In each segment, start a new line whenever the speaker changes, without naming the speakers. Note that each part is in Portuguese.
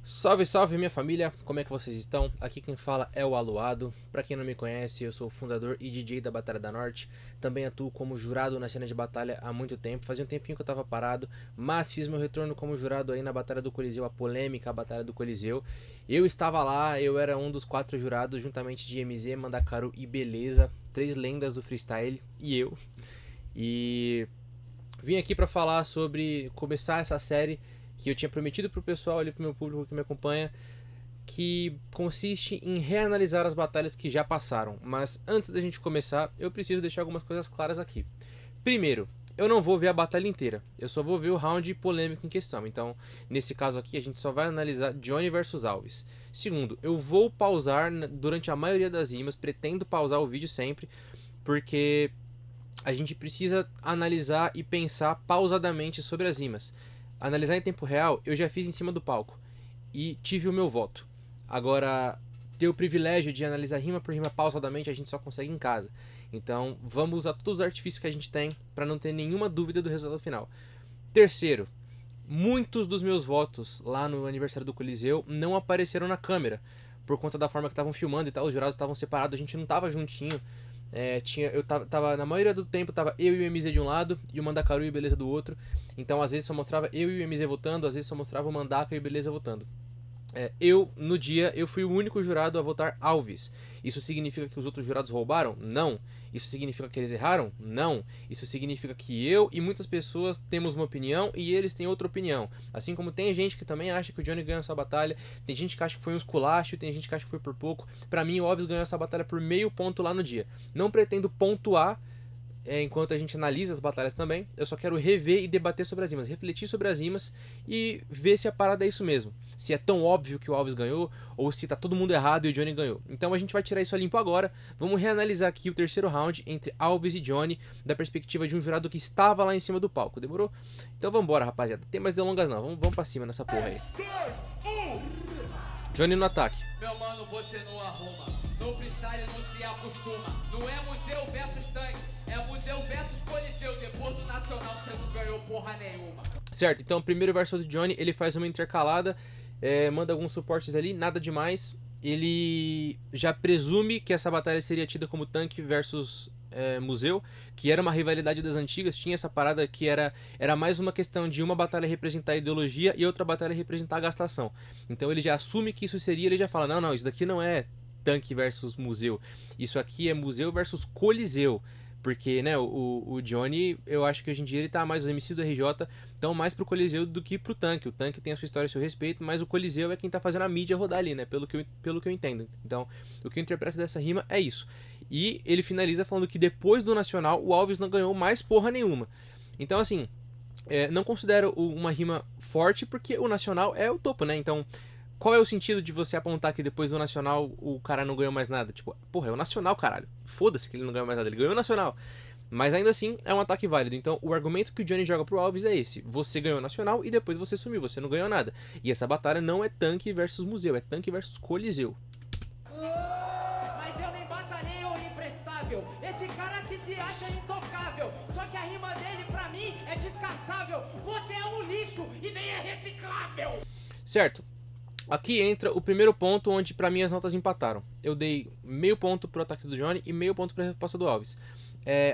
Salve, salve minha família, como é que vocês estão? Aqui quem fala é o Aluado. Pra quem não me conhece, eu sou o fundador e DJ da Batalha da Norte. Também atuo como jurado na cena de batalha há muito tempo. Fazia um tempinho que eu tava parado, mas fiz meu retorno como jurado aí na Batalha do Coliseu, a polêmica Batalha do Coliseu. Eu estava lá, eu era um dos 4 jurados, juntamente de MZ, Mandakaru e Beleza, 3 lendas do freestyle e eu. E vim aqui pra falar sobre começar essa série que eu tinha prometido pro pessoal ali, pro meu público que me acompanha, que consiste em reanalisar as batalhas que já passaram. Mas antes da gente começar, eu preciso deixar algumas coisas claras aqui. Primeiro, eu não vou ver a batalha inteira, eu só vou ver o round polêmico em questão. Então, nesse caso aqui, a gente só vai analisar Johnny versus Alves. Segundo, eu vou pausar durante a maioria das rimas, pretendo pausar o vídeo sempre, porque a gente precisa analisar e pensar pausadamente sobre as rimas. Analisar em tempo real, eu já fiz em cima do palco e tive o meu voto. Agora, ter o privilégio de analisar rima por rima pausadamente, a gente só consegue em casa. Então, vamos usar todos os artifícios que a gente tem para não ter nenhuma dúvida do resultado final. Terceiro, muitos dos meus votos lá no aniversário do Coliseu não apareceram na câmera, por conta da forma que estavam filmando e tal, os jurados estavam separados, a gente não tava juntinho. Eu tava, na maioria do tempo, tava eu e o MZ de um lado e o Mandakaru e o Beleza do outro. Então, às vezes só mostrava eu e o MZ votando, às vezes só mostrava o Mandaka e o Beleza votando. No dia, eu fui o único jurado a votar Alves. Isso significa que os outros jurados roubaram? Não. Isso significa que eles erraram? Não. Isso significa que eu e muitas pessoas temos uma opinião e eles têm outra opinião. Assim como tem gente que também acha que o Johnny ganhou essa batalha, tem gente que acha que foi um esculacho, tem gente que acha que foi por pouco. Pra mim, o Alves ganhou essa batalha por meio ponto lá no dia. Não pretendo pontuar enquanto a gente analisa as batalhas também, eu só quero rever e debater sobre as rimas, refletir sobre as rimas e ver se a parada é isso mesmo. Se é tão óbvio que o Alves ganhou, ou se tá todo mundo errado e o Johnny ganhou. Então a gente vai tirar isso a limpo agora, vamos reanalisar aqui o terceiro round entre Alves e Johnny, da perspectiva de um jurado que estava lá em cima do palco, demorou? Então vambora, rapaziada, tem mais delongas não, vamos pra cima nessa porra aí.
3, 2, 1.
Johnny no ataque.
Meu mano, você não arruma. No freestyle não se acostuma. Não é museu versus tanque, é museu versus coliseu. Depois do nacional você não ganhou porra nenhuma.
Certo, então o primeiro verso do Johnny, ele faz uma intercalada, manda alguns suportes ali, nada demais. Ele já presume que essa batalha seria tida como tanque versus museu, que era uma rivalidade das antigas, tinha essa parada que era mais uma questão de uma batalha representar a ideologia e outra batalha representar a gastação. Então ele já assume que isso seria, ele já fala, não, isso daqui não é tanque versus museu, isso aqui é museu versus coliseu. Porque, né, o Johnny, eu acho que hoje em dia ele tá mais, os MCs do RJ estão mais pro Coliseu do que pro tanque. O tanque tem a sua história e seu respeito, mas o Coliseu é quem tá fazendo a mídia rodar ali, né, pelo que eu entendo. Então, o que eu interpreto dessa rima é isso. E ele finaliza falando que depois do Nacional, o Alves não ganhou mais porra nenhuma. Então, assim, não considero uma rima forte, porque o Nacional é o topo, né, então... Qual é o sentido de você apontar que depois do Nacional o cara não ganhou mais nada? Tipo, porra, é o Nacional, caralho. Foda-se que ele não ganhou mais nada, ele ganhou o Nacional. Mas ainda assim, é um ataque válido. Então, o argumento que o Johnny joga pro Alves é esse. Você ganhou o Nacional e depois você sumiu, você não ganhou nada. E essa batalha não é tanque versus museu, é tanque versus coliseu.
Mas eu nem batalhei ou imprestável. Esse cara que se acha intocável. Só que a rima dele pra mim é descartável. Você é um lixo e nem é reciclável.
Certo. Aqui entra o primeiro ponto onde pra mim as notas empataram. Eu dei meio ponto pro ataque do Johnny e meio ponto pra resposta do Alves.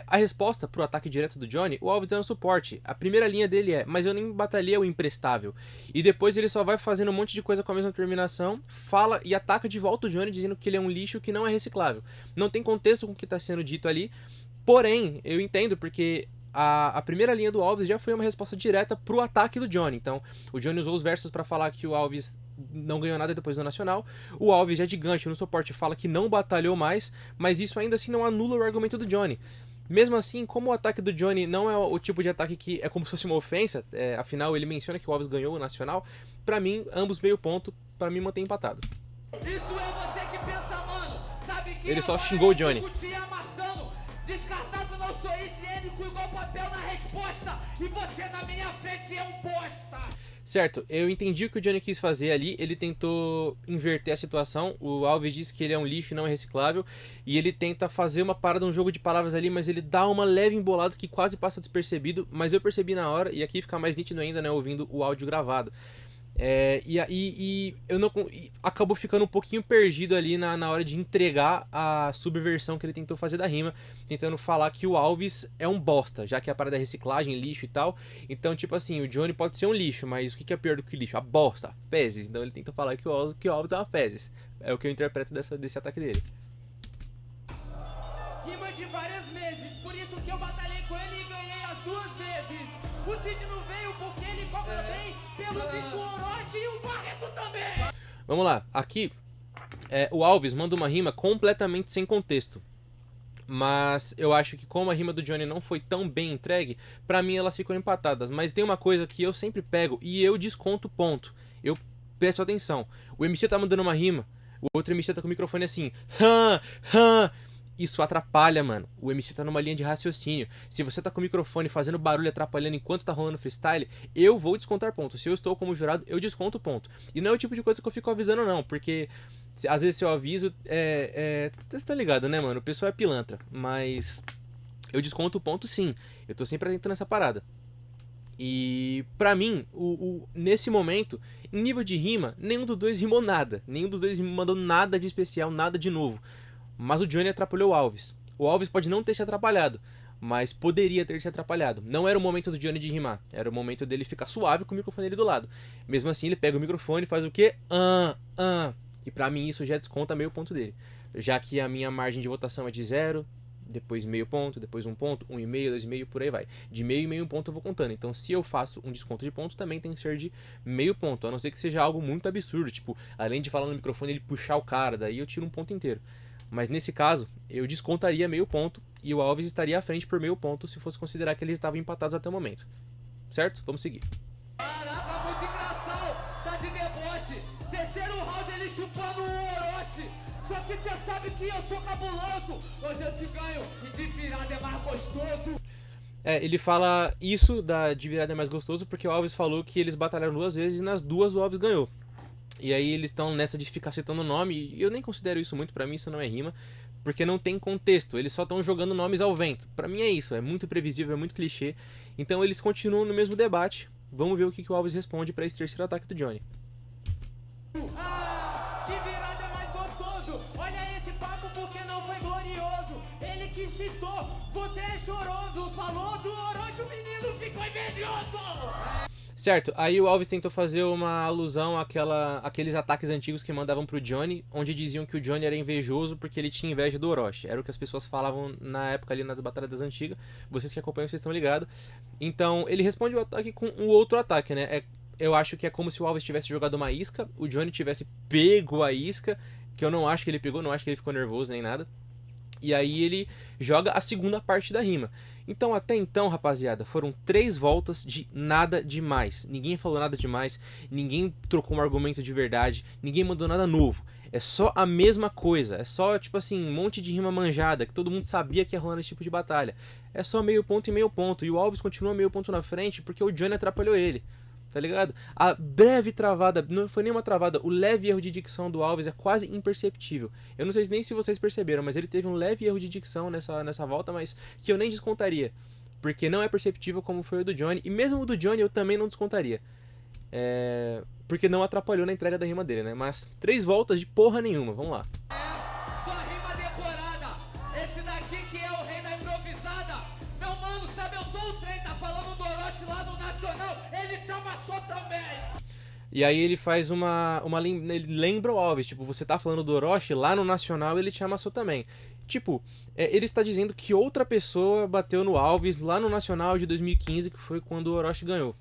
A resposta pro ataque direto do Johnny, o Alves dando suporte. A primeira linha dele é, mas eu nem batalhei o imprestável. E depois ele só vai fazendo um monte de coisa com a mesma terminação, fala e ataca de volta o Johnny dizendo que ele é um lixo que não é reciclável. Não tem contexto com o que tá sendo dito ali, porém, eu entendo porque... A primeira linha do Alves já foi uma resposta direta pro ataque do Johnny. Então, o Johnny usou os versos pra falar que o Alves não ganhou nada depois do Nacional. O Alves, já de gancho no suporte, fala que não batalhou mais, mas isso ainda assim não anula o argumento do Johnny. Mesmo assim, como o ataque do Johnny não é o tipo de ataque que é como se fosse uma ofensa, afinal ele menciona que o Alves ganhou o Nacional, pra mim, ambos meio ponto, pra mim mantém empatado.
Isso é você que pensa, mano. Sabe que
Ele só xingou o Johnny.
Descartável, não sou higiênico igual papel na resposta. E você na minha frente é um bosta.
Certo, eu entendi o que o Johnny quis fazer ali, ele tentou inverter a situação, o Alves disse que ele é um lixo e não é reciclável, e ele tenta fazer uma parada, um jogo de palavras ali, mas ele dá uma leve embolada que quase passa despercebido, mas eu percebi na hora, e aqui fica mais nítido ainda, né, ouvindo o áudio gravado. E eu não acabou ficando um pouquinho perdido ali na hora de entregar a subversão que ele tentou fazer da rima, tentando falar que o Alves é um bosta, já que a parada é reciclagem, lixo e tal. Então, tipo assim, o Johnny pode ser um lixo, mas o que é pior do que lixo? A bosta, fezes. Então ele tenta falar que o Alves é uma fezes. É o que eu interpreto desse ataque dele.
Rima de várias meses, por isso que eu batalhei com ele e ganhei as 2 vezes. O Cid não veio porque ele cobra bem, pelo visto o Orochi e o Barreto também.
Vamos lá, aqui o Alves manda uma rima completamente sem contexto. Mas eu acho que como a rima do Johnny não foi tão bem entregue, pra mim elas ficam empatadas. Mas tem uma coisa que eu sempre pego e eu desconto ponto. Eu presto atenção. O MC tá mandando uma rima, o outro MC tá com o microfone assim, isso atrapalha, mano. O MC tá numa linha de raciocínio. Se você tá com o microfone fazendo barulho, atrapalhando enquanto tá rolando freestyle, eu vou descontar ponto. Se eu estou como jurado, eu desconto ponto. E não é o tipo de coisa que eu fico avisando, não. Porque às vezes se eu aviso, vocês estão ligados, né, mano? O pessoal é pilantra. Mas eu desconto ponto sim. Eu tô sempre atento nessa parada. E pra mim, nesse momento, em nível de rima, nenhum dos dois rimou nada. Nenhum dos dois mandou nada de especial, nada de novo. Mas o Johnny atrapalhou o Alves. O Alves pode não ter se atrapalhado, mas poderia ter se atrapalhado. Não era o momento do Johnny de rimar, era o momento dele ficar suave com o microfone ali do lado. Mesmo assim, ele pega o microfone e faz o quê? E pra mim isso já desconta meio ponto dele. Já que a minha margem de votação é de 0, depois meio ponto, depois 1 ponto, 1,5, 2,5, por aí vai. De meio e meio ponto eu vou contando. Então se eu faço um desconto de ponto, também tem que ser de meio ponto. A não ser que seja algo muito absurdo, tipo, além de falar no microfone, ele puxar o cara, daí eu tiro um ponto inteiro. Mas nesse caso, eu descontaria meio ponto e o Alves estaria à frente por meio ponto se fosse considerar que eles estavam empatados até o momento. Certo? Vamos seguir.
Caraca, muito engraçado, tá de deboche. Terceiro round ele chupando o Orochi. Só que cê sabe que eu sou cabuloso. Hoje eu te ganho e de virada é mais gostoso.
Ele fala isso de virada é mais gostoso porque o Alves falou que eles batalharam 2 vezes e nas 2 o Alves ganhou. E aí eles estão nessa de ficar citando o nome, e eu nem considero isso muito, pra mim isso não é rima, porque não tem contexto, eles só estão jogando nomes ao vento. Pra mim é isso, é muito previsível, é muito clichê, então eles continuam no mesmo debate. Vamos ver o que o Alves responde pra esse terceiro ataque do Johnny.
De virada é mais gostoso, olha esse papo porque não foi glorioso. Ele que citou, você é choroso, falou do Orochi, o menino ficou invejoso.
Certo, aí o Alves tentou fazer uma alusão àqueles ataques antigos que mandavam pro Johnny, onde diziam que o Johnny era invejoso porque ele tinha inveja do Orochi. Era o que as pessoas falavam na época ali nas batalhas antigas. Vocês que acompanham, vocês estão ligados. Então, ele responde o ataque com um outro ataque, né? Eu acho que é como se o Alves tivesse jogado uma isca, o Johnny tivesse pego a isca, que eu não acho que ele pegou, não acho que ele ficou nervoso nem nada. E aí ele joga a segunda parte da rima. Então até então, rapaziada, foram 3 voltas de nada demais. Ninguém falou nada demais, ninguém trocou um argumento de verdade, ninguém mandou nada novo. É só a mesma coisa, é só tipo assim, um monte de rima manjada, que todo mundo sabia que ia rolar nesse tipo de batalha. É só meio ponto e meio ponto, e o Alves continua meio ponto na frente porque o Johnny atrapalhou ele. Tá ligado? A breve travada, não foi nem uma travada, o leve erro de dicção do Alves é quase imperceptível. Eu não sei nem se vocês perceberam, mas ele teve um leve erro de dicção nessa volta, mas que eu nem descontaria. Porque não é perceptível como foi o do Johnny, e mesmo o do Johnny eu também não descontaria. Porque não atrapalhou na entrega da rima dele, né? Mas 3 voltas de porra nenhuma, vamos lá.
Só rima decorada, esse daqui que é o rei da improvisada. Meu mano, sabe, eu sou o trem, tá falando do Orochi lá no Nacional, ele te amassou também.
E aí ele faz ele lembra o Alves, tipo, você tá falando do Orochi lá no Nacional, ele te amassou também. Tipo, ele está dizendo que outra pessoa bateu no Alves lá no Nacional de 2015, que foi quando o Orochi ganhou.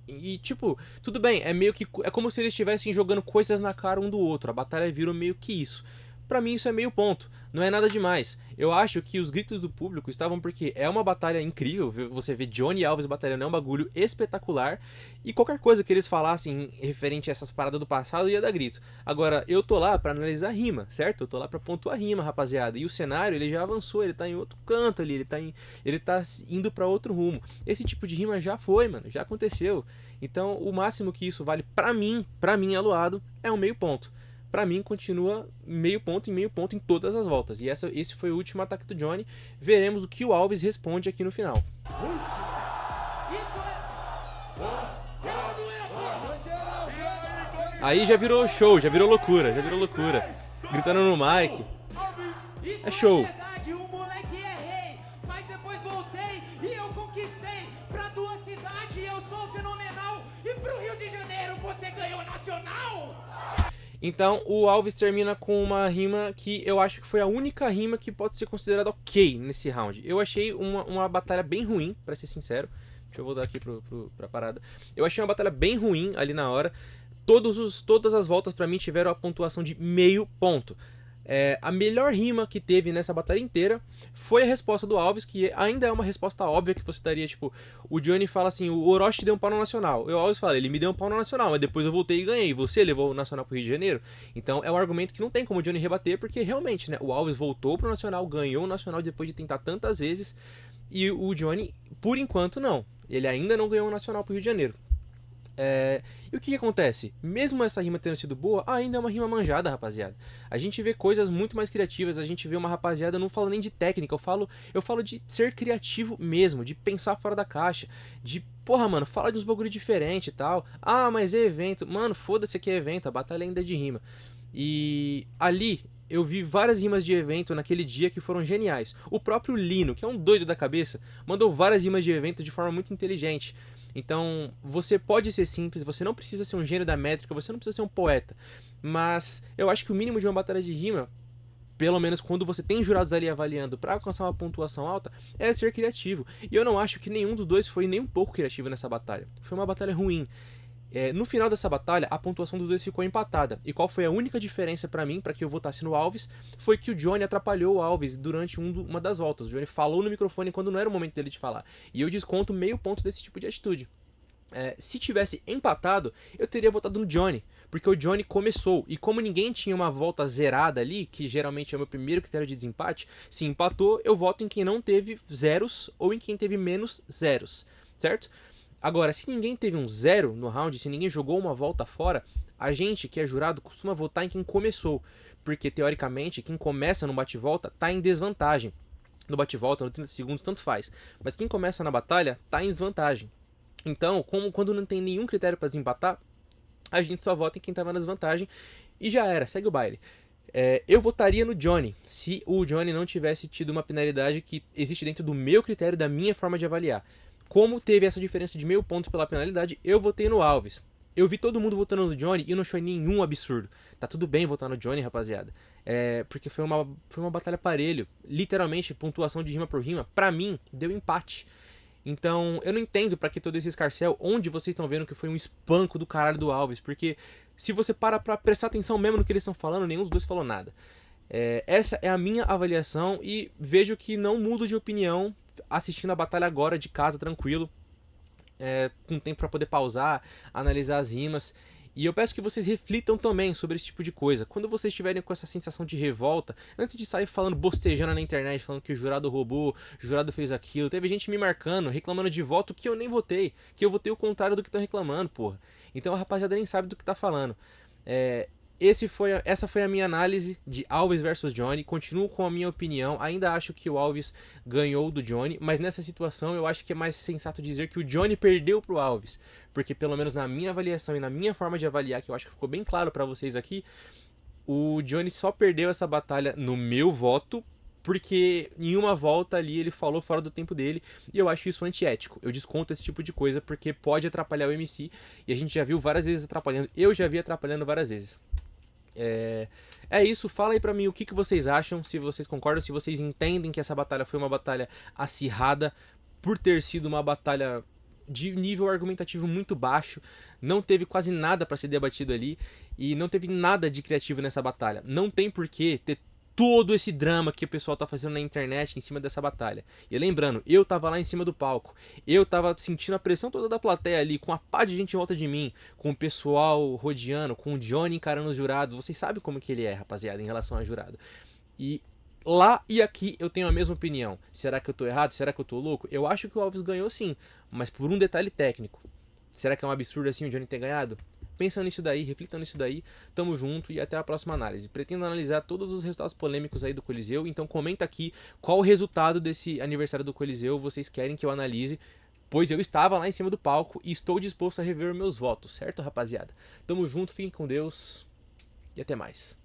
E tipo, tudo bem, é como se eles estivessem jogando coisas na cara um do outro, a batalha virou meio que isso. Pra mim isso é meio ponto, não é nada demais. Eu acho que os gritos do público estavam porque é uma batalha incrível, você vê Johnny e Alves batalhando é um bagulho espetacular, e qualquer coisa que eles falassem referente a essas paradas do passado ia dar grito. Agora, eu tô lá pra analisar a rima, certo? Eu tô lá pra pontuar a rima, rapaziada, e o cenário ele já avançou, ele tá em outro canto ali, ele tá indo pra outro rumo. Esse tipo de rima já foi, mano, já aconteceu. Então, o máximo que isso vale pra mim aluado, é um meio ponto. Pra mim, continua meio ponto em todas as voltas. E esse foi o último ataque do Johnny. Veremos o que o Alves responde aqui no final.
Isso é...
Aí já virou show, já virou loucura, já virou loucura. Gritando no mic.
Isso
É show.
verdade, o moleque é rei, mas depois voltei e eu conquistei. Pra tua cidade eu sou fenomenal e pro Rio de Janeiro você ganhou nacional.
Então o Alves termina com uma rima que eu acho que foi a única rima que pode ser considerada ok nesse round. Eu achei uma batalha bem ruim, pra ser sincero. Deixa eu voltar aqui pra parada. Eu achei uma batalha bem ruim ali na hora. Todas as voltas pra mim tiveram a pontuação de meio ponto. A melhor rima que teve nessa batalha inteira foi a resposta do Alves, que ainda é uma resposta óbvia que você daria, tipo, o Johnny fala assim, o Orochi deu um pau no Nacional. E o Alves fala, ele me deu um pau no Nacional, mas depois eu voltei e ganhei. Você levou o Nacional pro Rio de Janeiro? Então é um argumento que não tem como o Johnny rebater, porque realmente, né, o Alves voltou pro Nacional, ganhou o Nacional depois de tentar tantas vezes, e o Johnny, por enquanto, não. Ele ainda não ganhou o Nacional pro Rio de Janeiro. E o que acontece? Mesmo essa rima tendo sido boa, ainda é uma rima manjada, rapaziada. A gente vê coisas muito mais criativas, a gente vê uma rapaziada, eu não falo nem de técnica, eu falo de ser criativo mesmo, de pensar fora da caixa, de, porra, mano, fala de uns bagulho diferente e tal. Ah, mas é evento. Mano, foda-se que é evento, a batalha ainda é de rima. E ali eu vi várias rimas de evento naquele dia que foram geniais. O próprio Lino, que é um doido da cabeça, mandou várias rimas de evento de forma muito inteligente. Então, você pode ser simples, você não precisa ser um gênio da métrica, você não precisa ser um poeta. Mas eu acho que o mínimo de uma batalha de rima, pelo menos quando você tem jurados ali avaliando para alcançar uma pontuação alta, é ser criativo. E eu não acho que nenhum dos dois foi nem um pouco criativo nessa batalha. Foi uma batalha ruim. No final dessa batalha, a pontuação dos dois ficou empatada. E qual foi a única diferença pra mim, pra que eu votasse no Alves, foi que o Johnny atrapalhou o Alves durante uma das voltas. O Johnny falou no microfone quando não era o momento dele de falar. E eu desconto meio ponto desse tipo de atitude. Se tivesse empatado, eu teria votado no Johnny, porque o Johnny começou, e como ninguém tinha uma volta zerada ali, que geralmente é o meu primeiro critério de desempate, se empatou, eu voto em quem não teve zeros ou em quem teve menos zeros, certo? Agora, se ninguém teve um zero no round, se ninguém jogou uma volta fora, a gente que é jurado costuma votar em quem começou, porque teoricamente quem começa no bate-volta tá em desvantagem. No bate-volta, no 30 segundos, tanto faz, mas quem começa na batalha tá em desvantagem. Então, quando não tem nenhum critério para desempatar, a gente só vota em quem tava na desvantagem e já era, segue o baile. Eu votaria no Johnny, se o Johnny não tivesse tido uma penalidade que existe dentro do meu critério, da minha forma de avaliar. Como teve essa diferença de meio ponto pela penalidade, eu votei no Alves. Eu vi todo mundo votando no Johnny e eu não achei nenhum absurdo. Tá tudo bem votar no Johnny, rapaziada. Porque foi uma batalha parelho. Literalmente, pontuação de rima por rima, pra mim, deu empate. Então, eu não entendo pra que todo esse escarcéu, onde vocês estão vendo que foi um espanco do caralho do Alves. Porque se você para pra prestar atenção mesmo no que eles estão falando, nenhum dos dois falou nada. Essa é a minha avaliação e vejo que não mudo de opinião assistindo a batalha agora de casa, tranquilo, com tempo pra poder pausar, analisar as rimas. E eu peço que vocês reflitam também sobre esse tipo de coisa. Quando vocês estiverem com essa sensação de revolta, antes de sair falando bostejando na internet, falando que o jurado roubou, o jurado fez aquilo, teve gente me marcando, reclamando de voto que eu nem votei, que eu votei o contrário do que estão reclamando, porra. Então a rapaziada nem sabe do que tá falando. Essa foi a minha análise de Alves versus Johnny. Continuo com a minha opinião. Ainda acho que o Alves ganhou do Johnny, mas nessa situação eu acho que é mais sensato dizer que o Johnny perdeu pro Alves, porque pelo menos na minha avaliação e na minha forma de avaliar, que eu acho que ficou bem claro pra vocês aqui, o Johnny só perdeu essa batalha no meu voto porque em uma volta ali ele falou fora do tempo dele, e eu acho isso antiético. Eu desconto esse tipo de coisa porque pode atrapalhar o MC, e a gente já viu várias vezes atrapalhando. Eu já vi atrapalhando várias vezes. É isso, fala aí pra mim o que vocês acham, se vocês concordam, se vocês entendem que essa batalha foi uma batalha acirrada, por ter sido uma batalha de nível argumentativo muito baixo, não teve quase nada pra ser debatido ali, e não teve nada de criativo nessa batalha. Não tem porquê ter todo esse drama que o pessoal tá fazendo na internet em cima dessa batalha. E lembrando, eu tava lá em cima do palco, eu tava sentindo a pressão toda da plateia ali, com a pá de gente em volta de mim, com o pessoal rodeando, com o Johnny encarando os jurados. Vocês sabem como que ele é, rapaziada, em relação a jurado. E lá e aqui eu tenho a mesma opinião. Será que eu tô errado? Será que eu tô louco? Eu acho que o Alves ganhou sim, mas por um detalhe técnico. Será que é um absurdo assim o Johnny ter ganhado? Pensam nisso daí, reflitam nisso daí, tamo junto e até a próxima análise. Pretendo analisar todos os resultados polêmicos aí do Coliseu, então comenta aqui qual o resultado desse aniversário do Coliseu vocês querem que eu analise. pois eu estava lá em cima do palco e estou disposto a rever meus votos, certo, rapaziada? Tamo junto, fiquem com Deus e até mais.